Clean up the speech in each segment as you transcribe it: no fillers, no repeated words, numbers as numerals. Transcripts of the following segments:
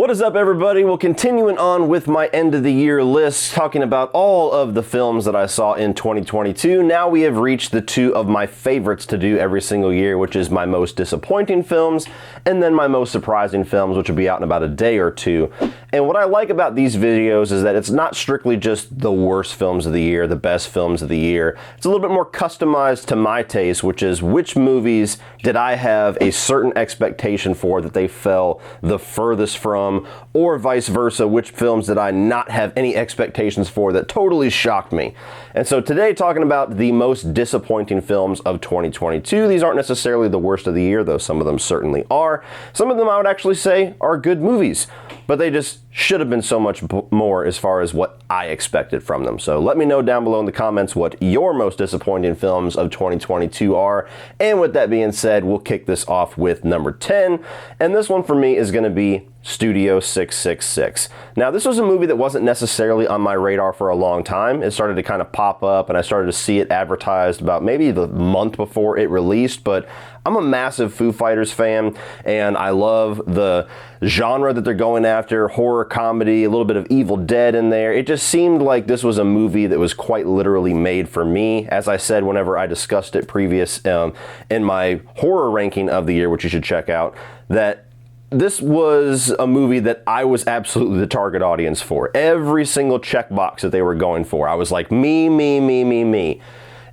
What is up, everybody? Well, continuing on with my end of the year list, talking about all of the films that I saw in 2022. Now we have reached the two of my favorites to do every single year, which is my most disappointing films and then my most surprising films, which will be out in about a day or two. And what I like about these videos is that it's not strictly just the worst films of the year, the best films of the year. It's a little bit more customized to my taste, which is which movies did I have a certain expectation for that they fell the furthest from, or vice versa, which films did I not have any expectations for that totally shocked me. And so today, talking about the most disappointing films of 2022. These aren't necessarily the worst of the year, though some of them certainly are. Some of them I would actually say are good movies, but they just should have been so much more as far as what I expected from them. So let me know down below in the comments what your most disappointing films of 2022 are. And with that being said, we'll kick this off with number 10. And this one for me is going to be Studio 666. Now, this was a movie that wasn't necessarily on my radar for a long time. It started to kind of pop up and I started to see it advertised about maybe the month before it released, but I'm a massive Foo Fighters fan and I love the genre that they're going after, horror comedy, a little bit of Evil Dead in there. It just seemed like this was a movie that was quite literally made for me. As I said whenever I discussed it previous in my horror ranking of the year, which you should check out, that this was a movie that I was absolutely the target audience for. Every single checkbox that they were going for, I was like, me, me, me, me, me.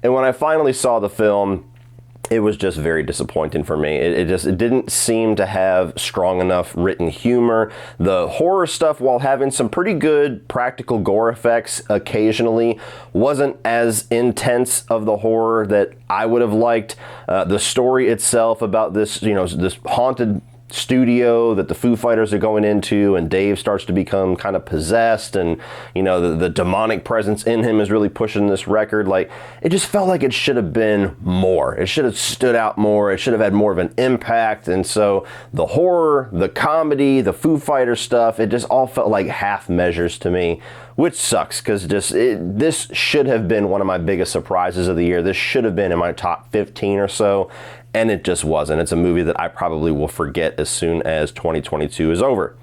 And when I finally saw the film, it was just very disappointing for me. It didn't seem to have strong enough written humor. The horror stuff, while having some pretty good practical gore effects occasionally, wasn't as intense of the horror that I would have liked. The story itself about this, this haunted studio that the Foo Fighters are going into, and Dave starts to become kind of possessed, and the demonic presence in him is really pushing this record. Like, it just felt like it should have been more. It should have stood out more. It should have had more of an impact. And so the horror, the comedy, the Foo Fighter stuff, it just all felt like half measures to me, which sucks because this should have been one of my biggest surprises of the year. This should have been in my top 15 or so, and it just wasn't. It's a movie that I probably will forget as soon as 2022 is over,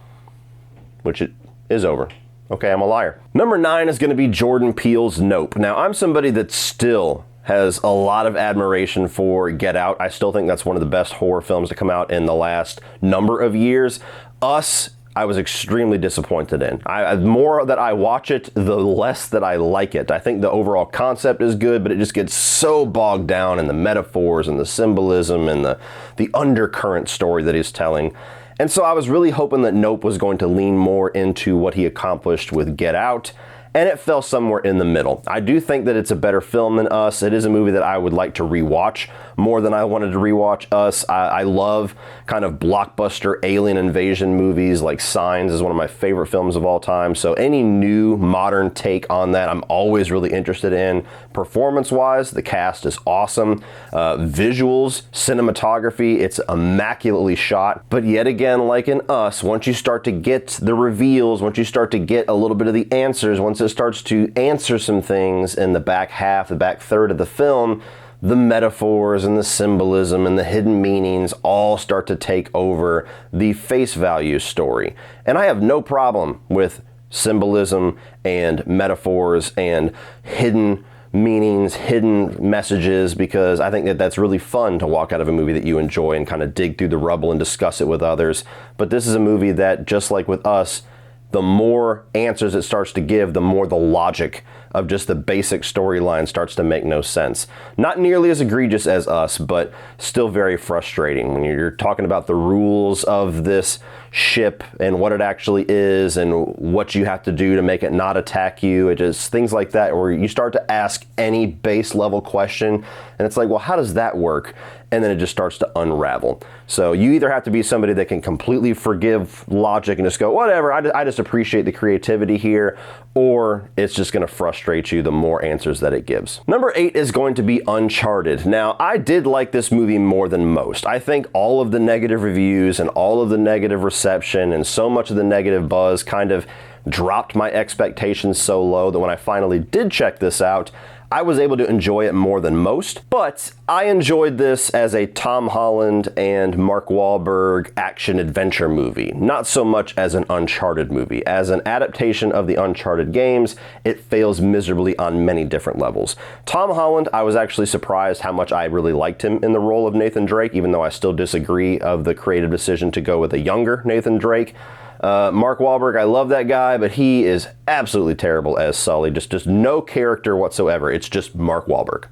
which it is over. Okay, I'm a liar. Number 9 is going to be Jordan Peele's Nope. Now, I'm somebody that still has a lot of admiration for Get Out. I still think that's one of the best horror films to come out in the last number of years. Us, I was extremely disappointed in. The more that I watch it, the less that I like it. I think the overall concept is good, but it just gets so bogged down in the metaphors and the symbolism and the undercurrent story that he's telling. And so I was really hoping that Nope was going to lean more into what he accomplished with Get Out, and it fell somewhere in the middle. I do think that it's a better film than Us. It is a movie that I would like to rewatch more than I wanted to rewatch Us. I love kind of blockbuster alien invasion movies, like Signs is one of my favorite films of all time. So any new modern take on that, I'm always really interested in. Performance-wise, the cast is awesome. Visuals, cinematography, it's immaculately shot. But yet again, like in Us, once you start to get the reveals, once you start to get a little bit of the answers, once it starts to answer some things in the back half, the back third of the film, the metaphors and the symbolism and the hidden meanings all start to take over the face value story. And I have no problem with symbolism and metaphors and hidden meanings, hidden messages, because I think that that's really fun to walk out of a movie that you enjoy and kind of dig through the rubble and discuss it with others. But this is a movie that, just like with Us, the more answers it starts to give, the more the logic of just the basic storyline starts to make no sense. Not nearly as egregious as Us, but still very frustrating when you're talking about the rules of this ship and what it actually is and what you have to do to make it not attack you. It just things like that where you start to ask any base level question and it's like, well, how does that work? And then it just starts to unravel. So you either have to be somebody that can completely forgive logic and just go, whatever, I just appreciate the creativity here, or it's just going to frustrate you the more answers that it gives. Number 8 is going to be Uncharted. Now, I did like this movie more than most. I think all of the negative reviews and all of the negative reception and so much of the negative buzz kind of dropped my expectations so low that when I finally did check this out, I was able to enjoy it more than most, but I enjoyed this as a Tom Holland and Mark Wahlberg action-adventure movie, not so much as an Uncharted movie. As an adaptation of the Uncharted games, it fails miserably on many different levels. Tom Holland, I was actually surprised how much I really liked him in the role of Nathan Drake, even though I still disagree of the creative decision to go with a younger Nathan Drake. Mark Wahlberg, I love that guy, but he is absolutely terrible as Sully. Just no character whatsoever. It's just Mark Wahlberg.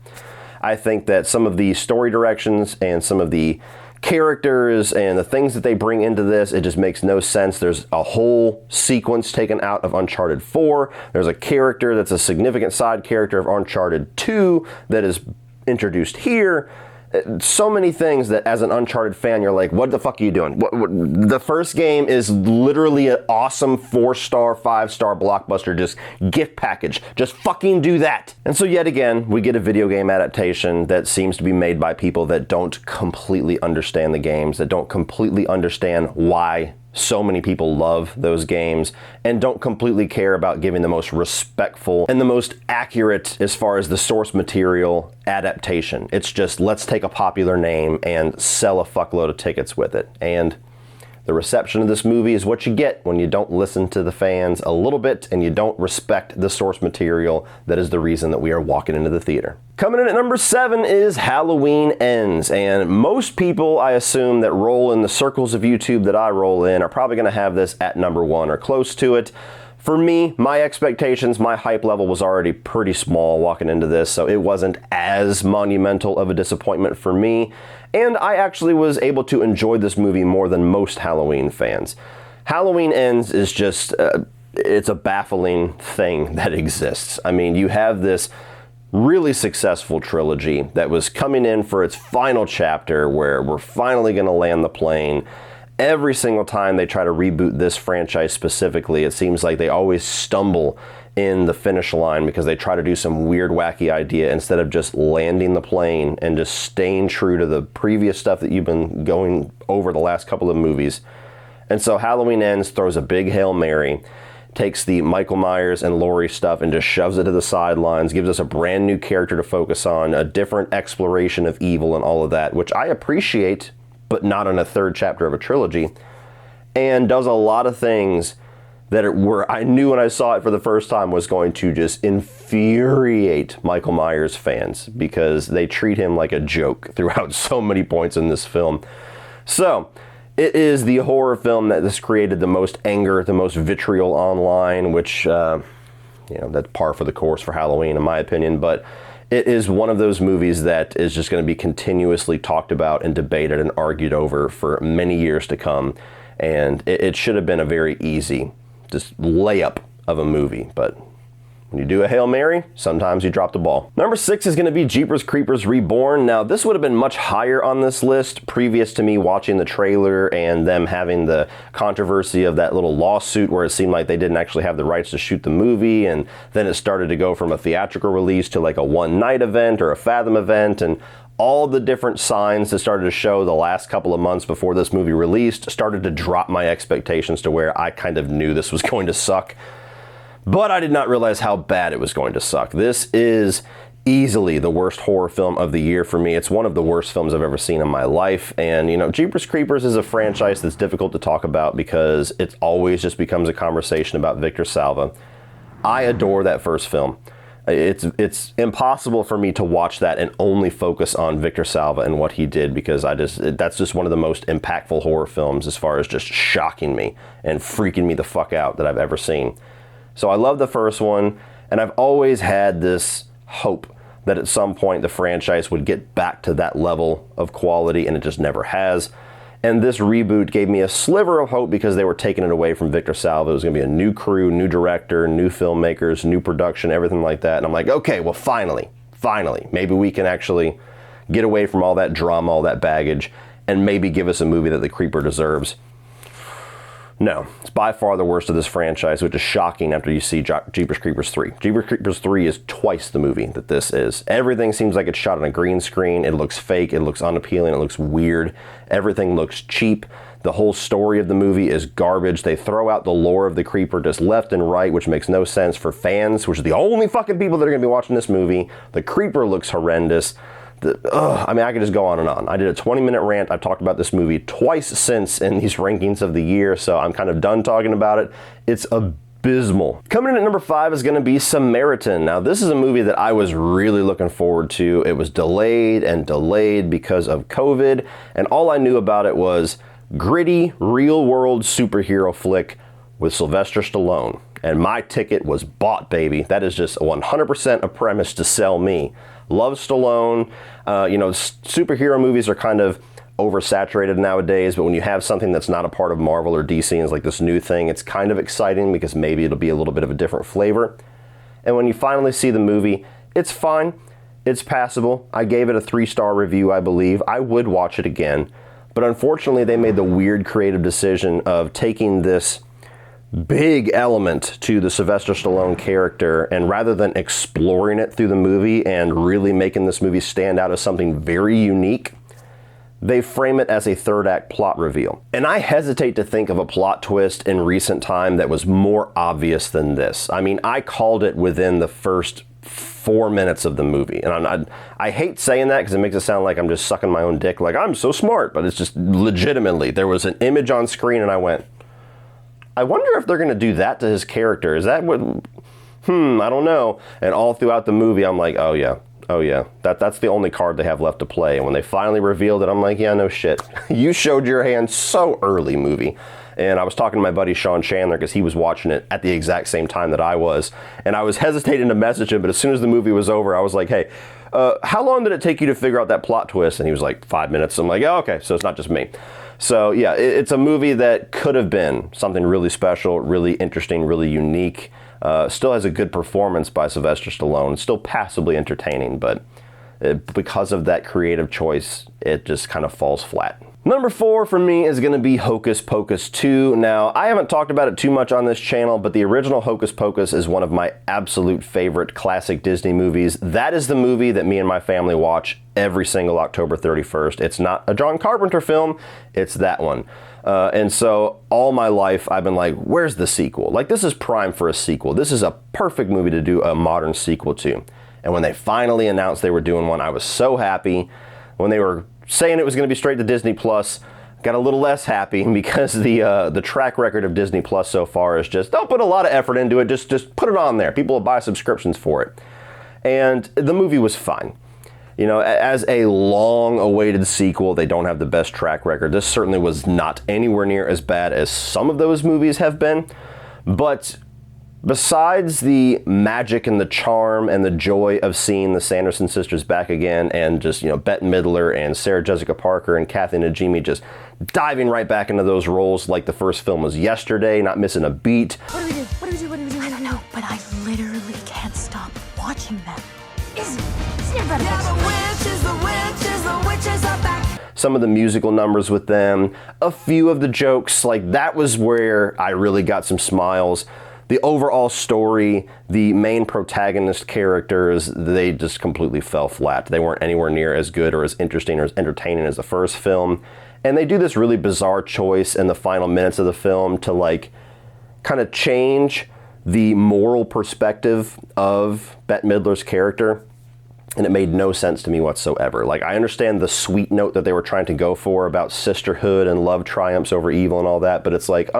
I think that some of the story directions and some of the characters and the things that they bring into this, it just makes no sense. There's a whole sequence taken out of Uncharted 4. There's a character that's a significant side character of Uncharted 2 that is introduced here. So many things that as an Uncharted fan, you're like, what the fuck are you doing? The first game is literally an awesome 4-star, 5-star blockbuster, just gift package. Just fucking do that. And so yet again, we get a video game adaptation that seems to be made by people that don't completely understand the games, that don't completely understand why so many people love those games, and don't completely care about giving the most respectful and the most accurate as far as the source material adaptation. It's just, let's take a popular name and sell a fuckload of tickets with it. And the reception of this movie is what you get when you don't listen to the fans a little bit and you don't respect the source material that is the reason that we are walking into the theater. Coming in at number 7 is Halloween Ends, and most people, I assume, that roll in the circles of YouTube that I roll in are probably going to have this at number 1 or close to it. For me, my expectations, my hype level was already pretty small walking into this, so it wasn't as monumental of a disappointment for me, and I actually was able to enjoy this movie more than most Halloween fans. Halloween Ends is just, it's a baffling thing that exists. I mean, you have this really successful trilogy that was coming in for its final chapter where we're finally going to land the plane. Every single time they try to reboot this franchise specifically, it seems like they always stumble in the finish line because they try to do some weird, wacky idea instead of just landing the plane and just staying true to the previous stuff that you've been going over the last couple of movies. And so Halloween Ends throws a big Hail Mary, takes the Michael Myers and Laurie stuff and just shoves it to the sidelines, gives us a brand new character to focus on, a different exploration of evil and all of that, which I appreciate, but not in a third chapter of a trilogy, and does a lot of things that I knew when I saw it for the first time was going to just infuriate Michael Myers fans because they treat him like a joke throughout so many points in this film. So, it is the horror film that has created the most anger, the most vitriol online, which, that's par for the course for Halloween in my opinion, but it is one of those movies that is just going to be continuously talked about and debated and argued over for many years to come. And it should have been a very easy, just layup of a movie. But when you do a Hail Mary, sometimes you drop the ball. Number 6 is going to be Jeepers Creepers Reborn. Now, this would have been much higher on this list previous to me watching the trailer and them having the controversy of that little lawsuit where it seemed like they didn't actually have the rights to shoot the movie, and then it started to go from a theatrical release to like a one-night event or a Fathom event, and all the different signs that started to show the last couple of months before this movie released started to drop my expectations to where I kind of knew this was going to suck. But I did not realize how bad it was going to suck. This is easily the worst horror film of the year for me. It's one of the worst films I've ever seen in my life. And, Jeepers Creepers is a franchise that's difficult to talk about because it always just becomes a conversation about Victor Salva. I adore that first film. It's impossible for me to watch that and only focus on Victor Salva and what he did because that's just one of the most impactful horror films as far as just shocking me and freaking me the fuck out that I've ever seen. So I love the first one, and I've always had this hope that at some point the franchise would get back to that level of quality, and it just never has. And this reboot gave me a sliver of hope because they were taking it away from Victor Salva. It was going to be a new crew, new director, new filmmakers, new production, everything like that. And I'm like, okay, well, finally, maybe we can actually get away from all that drama, all that baggage, and maybe give us a movie that the Creeper deserves. No, it's by far the worst of this franchise, which is shocking after you see Jeepers Creepers 3. Jeepers Creepers 3 is twice the movie that this is. Everything seems like it's shot on a green screen. It looks fake. It looks unappealing. It looks weird. Everything looks cheap. The whole story of the movie is garbage. They throw out the lore of the creeper just left and right, which makes no sense for fans, which are the only fucking people that are going to be watching this movie. The creeper looks horrendous. I mean, I could just go on and on. I did a 20-minute rant. I've talked about this movie twice since in these rankings of the year, so I'm kind of done talking about it. It's abysmal. Coming in at number 5 is going to be Samaritan. Now, this is a movie that I was really looking forward to. It was delayed and delayed because of COVID, and all I knew about it was gritty, real-world superhero flick with Sylvester Stallone. And my ticket was bought, baby. That is just 100% a premise to sell me. Love Stallone. Superhero movies are kind of oversaturated nowadays, but when you have something that's not a part of Marvel or DC and it's like this new thing, it's kind of exciting because maybe it'll be a little bit of a different flavor. And when you finally see the movie, it's fine. It's passable. I gave it a 3-star review, I believe. I would watch it again. But unfortunately, they made the weird creative decision of taking this big element to the Sylvester Stallone character, and rather than exploring it through the movie and really making this movie stand out as something very unique, they frame it as a third-act plot reveal. And I hesitate to think of a plot twist in recent time that was more obvious than this. I mean, I called it within the first 4 minutes of the movie. And I hate saying that because it makes it sound like I'm just sucking my own dick, like I'm so smart, but it's just legitimately, there was an image on screen and I went, I wonder if they're going to do that to his character. Is that what, I don't know. And all throughout the movie, I'm like, oh yeah, that's the only card they have left to play. And when they finally revealed it, I'm like, yeah, no shit. You showed your hand so early, movie. And I was talking to my buddy Sean Chandler because he was watching it at the exact same time that I was. And I was hesitating to message him, but as soon as the movie was over, I was like, hey, how long did it take you to figure out that plot twist? And he was like, 5 minutes. I'm like, oh, okay, so it's not just me. So yeah, it's a movie that could have been something really special, really interesting, really unique. Still has a good performance by Sylvester Stallone. Still passably entertaining, but because of that creative choice, it just kind of falls flat. Number 4 for me is going to be Hocus Pocus 2. Now, I haven't talked about it too much on this channel, but the original Hocus Pocus is one of my absolute favorite classic Disney movies. That is the movie that me and my family watch every single October 31st. It's not a John Carpenter film, it's that one. And so all my life I've been like, where's the sequel? Like, this is prime for a sequel. This is a perfect movie to do a modern sequel to. And when they finally announced they were doing one, I was so happy. When they were saying it was going to be straight to Disney Plus, got a little less happy because the track record of Disney Plus so far is just, don't put a lot of effort into it, just put it on there. People will buy subscriptions for it. And the movie was fine. You know, as a long-awaited sequel, they don't have the best track record. This certainly was not anywhere near as bad as some of those movies have been. But besides the magic and the charm and the joy of seeing the Sanderson sisters back again, and just, you know, Bette Midler and Sarah Jessica Parker and Kathy Najimy just diving right back into those roles like the first film was yesterday, not missing a beat. What do we do? What do we do? What do we do? I don't know, but I literally can't stop watching them. The witches are back. Some of the musical numbers with them, a few of the jokes, like that was where I really got some smiles. The overall story, the main protagonist characters, they just completely fell flat. They weren't anywhere near as good or as interesting or as entertaining as the first film. And they do this really bizarre choice in the final minutes of the film to like kind of change the moral perspective of Bette Midler's character. And it made no sense to me whatsoever. Like, I understand the sweet note that they were trying to go for about sisterhood and love triumphs over evil and all that, but it's like,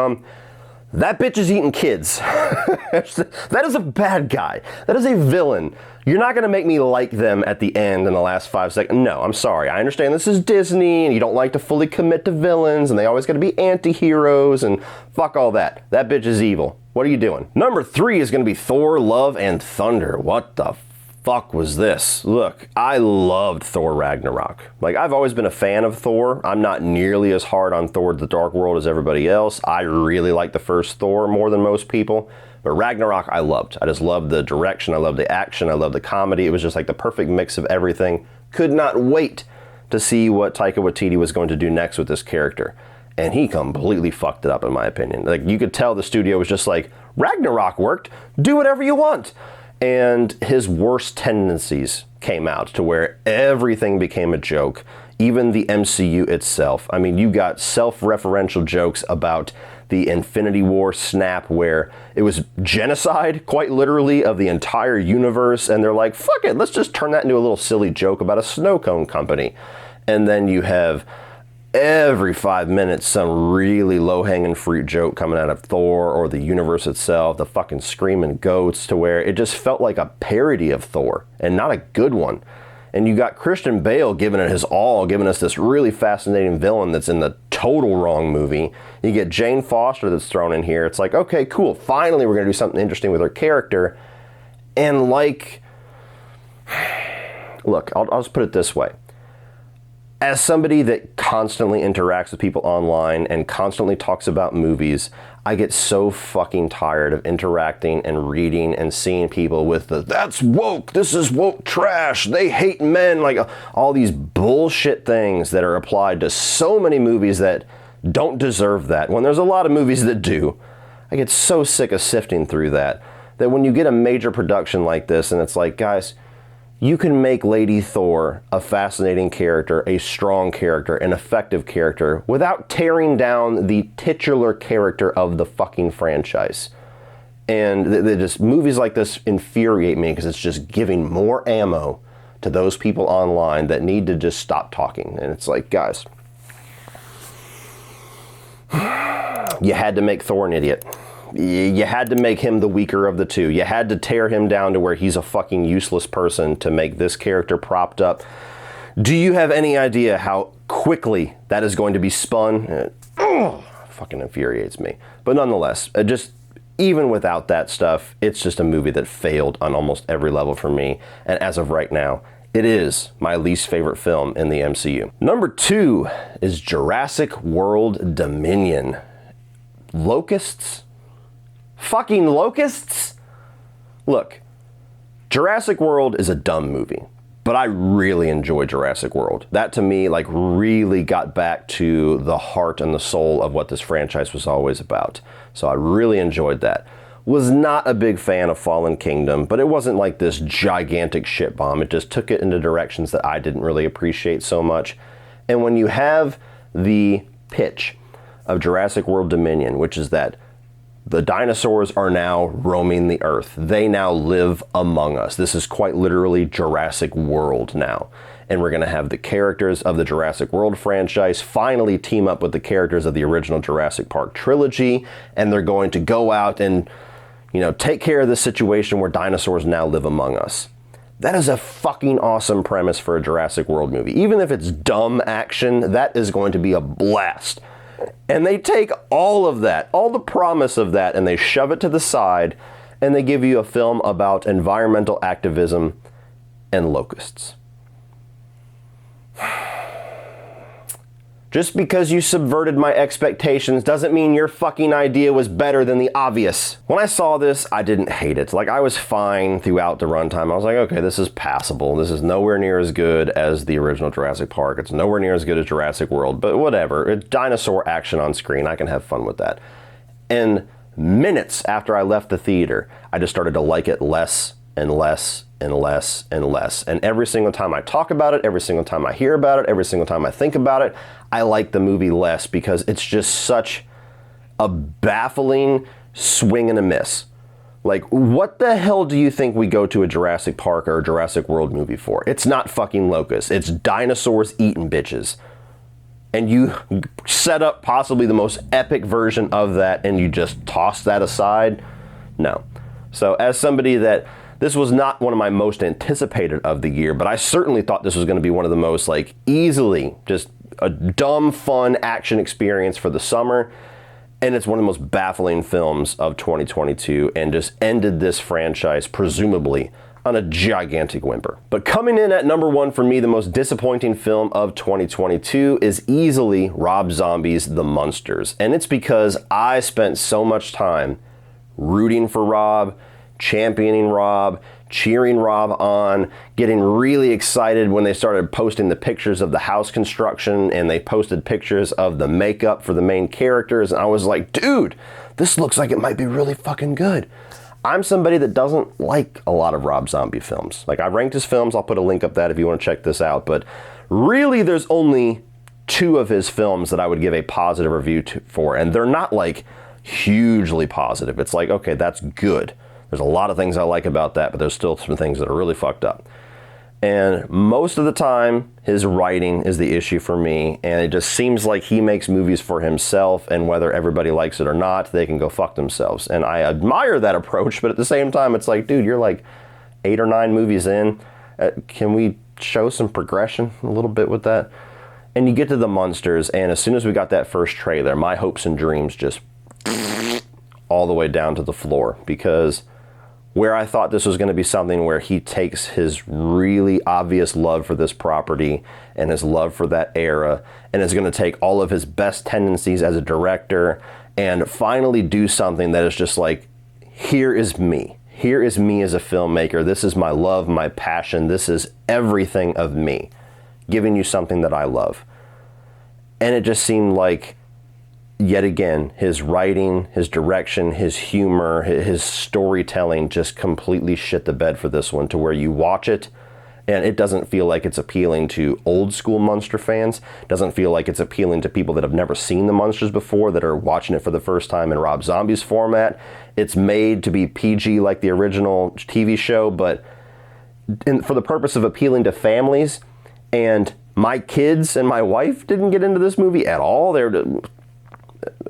that bitch is eating kids. That is a bad guy. That is a villain. You're not going to make me like them at the end in the last 5 seconds. No, I'm sorry. I understand this is Disney and you don't like to fully commit to villains and they always got to be anti-heroes and fuck all that. That bitch is evil. What are you doing? Number 3 is going to be Thor, Love, and Thunder. What the fuck was this? Look, I loved Thor Ragnarok. Like, I've always been a fan of Thor. I'm not nearly as hard on Thor the Dark World as everybody else. I really like the first Thor more than most people. But Ragnarok, I loved. I just loved the direction. I loved the action. I loved the comedy. It was just like the perfect mix of everything. Could not wait to see what Taika Waititi was going to do next with this character. And he completely fucked it up, in my opinion. Like, you could tell the studio was just like, Ragnarok worked. Do whatever you want. And his worst tendencies came out to where everything became a joke. even the MCU itself. I mean, you got self-referential jokes about the Infinity War snap where it was genocide, quite literally, of the entire universe, and they're like, fuck it, let's just turn that into a little silly joke about a snow cone company. And then you have every 5 minutes some really low-hanging fruit joke coming out of Thor or the universe itself, the fucking screaming goats, to where it just felt like a parody of Thor, and not a good one. And you got Christian Bale giving it his all, giving us this really fascinating villain that's in the total wrong movie. You get Jane Foster that's thrown in here. It's like, okay, cool, finally we're gonna do something interesting with her character. And like, look, I'll just put it this way. As somebody that constantly interacts with people online and constantly talks about movies, I get so fucking tired of interacting and reading and seeing people with the, that's woke, this is woke trash, they hate men, like all these bullshit things that are applied to so many movies that don't deserve that, when there's a lot of movies that do. I get so sick of sifting through that when you get a major production like this and it's like, guys, you can make Lady Thor a fascinating character, a strong character, an effective character, without tearing down the titular character of the fucking franchise. And movies like this infuriate me because it's just giving more ammo to those people online that need to just stop talking. And it's like, guys, you had to make Thor an idiot. You had to make him the weaker of the two. You had to tear him down to where he's a fucking useless person to make this character propped up. Do you have any idea how quickly that is going to be spun? Fucking infuriates me. But nonetheless, just even without that stuff, it's just a movie that failed on almost every level for me. And as of right now, it is my least favorite film in the MCU. Number 2 is Jurassic World Dominion. Locusts? Fucking locusts? Look, Jurassic World is a dumb movie, but I really enjoy Jurassic World. That to me, like, really got back to the heart and the soul of what this franchise was always about. So I really enjoyed that. Was not a big fan of Fallen Kingdom, but it wasn't like this gigantic shit bomb. It just took it into directions that I didn't really appreciate so much. And when you have the pitch of Jurassic World Dominion, which is that the dinosaurs are now roaming the earth. They now live among us. This is quite literally Jurassic World now. And we're gonna have the characters of the Jurassic World franchise finally team up with the characters of the original Jurassic Park trilogy, and they're going to go out and, you know, take care of the situation where dinosaurs now live among us. That is a fucking awesome premise for a Jurassic World movie. Even if it's dumb action, that is going to be a blast. And they take all of that, all the promise of that, and they shove it to the side, and they give you a film about environmental activism and locusts. Just because you subverted my expectations doesn't mean your fucking idea was better than the obvious. When I saw this, I didn't hate it. Like, I was fine throughout the runtime. I was like, okay, this is passable. This is nowhere near as good as the original Jurassic Park. It's nowhere near as good as Jurassic World, but whatever. It's dinosaur action on screen. I can have fun with that. And minutes after I left the theater, I just started to like it less and less and less and less. And every single time I talk about it, every single time I hear about it, every single time I think about it, I like the movie less because it's just such a baffling swing and a miss. Like, what the hell do you think we go to a Jurassic Park or a Jurassic World movie for? It's not fucking locusts. It's dinosaurs eating bitches. And you set up possibly the most epic version of that and you just toss that aside? No. So as somebody that, this was not one of my most anticipated of the year, but I certainly thought this was going to be one of the most, like, easily just a dumb, fun action experience for the summer. And it's one of the most baffling films of 2022 and just ended this franchise, presumably, on a gigantic whimper. But coming in at number 1 for me, the most disappointing film of 2022 is easily Rob Zombie's The Munsters. And it's because I spent so much time rooting for Rob, championing Rob, cheering Rob on, getting really excited when they started posting the pictures of the house construction and they posted pictures of the makeup for the main characters. And I was like, dude, this looks like it might be really fucking good. I'm somebody that doesn't like a lot of Rob Zombie films. Like, I ranked his films. I'll put a link up that if you want to check this out. But really, there's only 2 of his films that I would give a positive review for. And they're not like hugely positive. It's like, okay, that's good. There's a lot of things I like about that, but there's still some things that are really fucked up. And most of the time, his writing is the issue for me, and it just seems like he makes movies for himself, and whether everybody likes it or not, they can go fuck themselves. And I admire that approach, but at the same time, it's like, dude, you're like 8 or 9 movies in. Can we show some progression a little bit with that? And you get to the monsters, and as soon as we got that first trailer, my hopes and dreams just all the way down to the floor, because where I thought this was going to be something where he takes his really obvious love for this property and his love for that era, and is going to take all of his best tendencies as a director and finally do something that is just like, here is me. Here is me as a filmmaker. This is my love, my passion. This is everything of me, giving you something that I love. And it just seemed like, yet again, his writing, his direction, his humor, his storytelling just completely shit the bed for this one, to where you watch it and it doesn't feel like it's appealing to old school Monster fans. It doesn't feel like it's appealing to people that have never seen the Monsters before, that are watching it for the first time in Rob Zombie's format. It's made to be PG like the original TV show, but for the purpose of appealing to families. And my kids and my wife didn't get into this movie at all. They're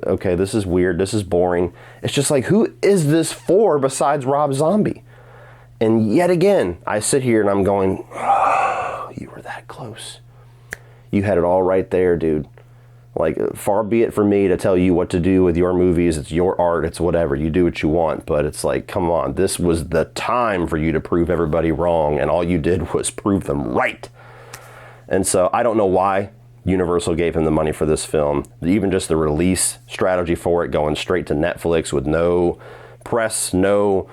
okay, this is weird, this is boring. It's just like, who is this for besides Rob Zombie? And yet again, I sit here and I'm going, oh, you were that close. You had it all right there, dude. Like, far be it for me to tell you what to do with your movies. It's your art, it's whatever. You do what you want. But it's like, come on, this was the time for you to prove everybody wrong, and all you did was prove them right. And so I don't know why Universal gave him the money for this film. Even just the release strategy for it, going straight to Netflix with no press, no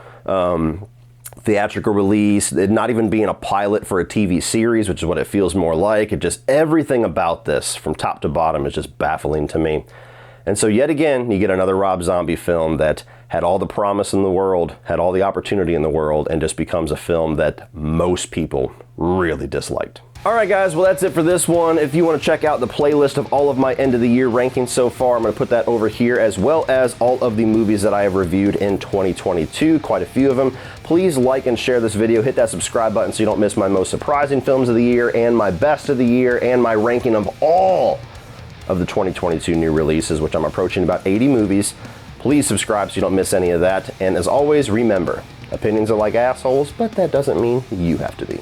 theatrical release, it not even being a pilot for a TV series, which is what it feels more like. It just, everything about this from top to bottom is just baffling to me. And so yet again, you get another Rob Zombie film that had all the promise in the world, had all the opportunity in the world, and just becomes a film that most people really disliked. Alright guys, well that's it for this one. If you want to check out the playlist of all of my end of the year rankings so far, I'm going to put that over here, as well as all of the movies that I have reviewed in 2022, quite a few of them. Please like and share this video, hit that subscribe button so you don't miss my most surprising films of the year, and my best of the year, and my ranking of all of the 2022 new releases, which I'm approaching about 80 movies. Please subscribe so you don't miss any of that, and as always, remember, opinions are like assholes, but that doesn't mean you have to be.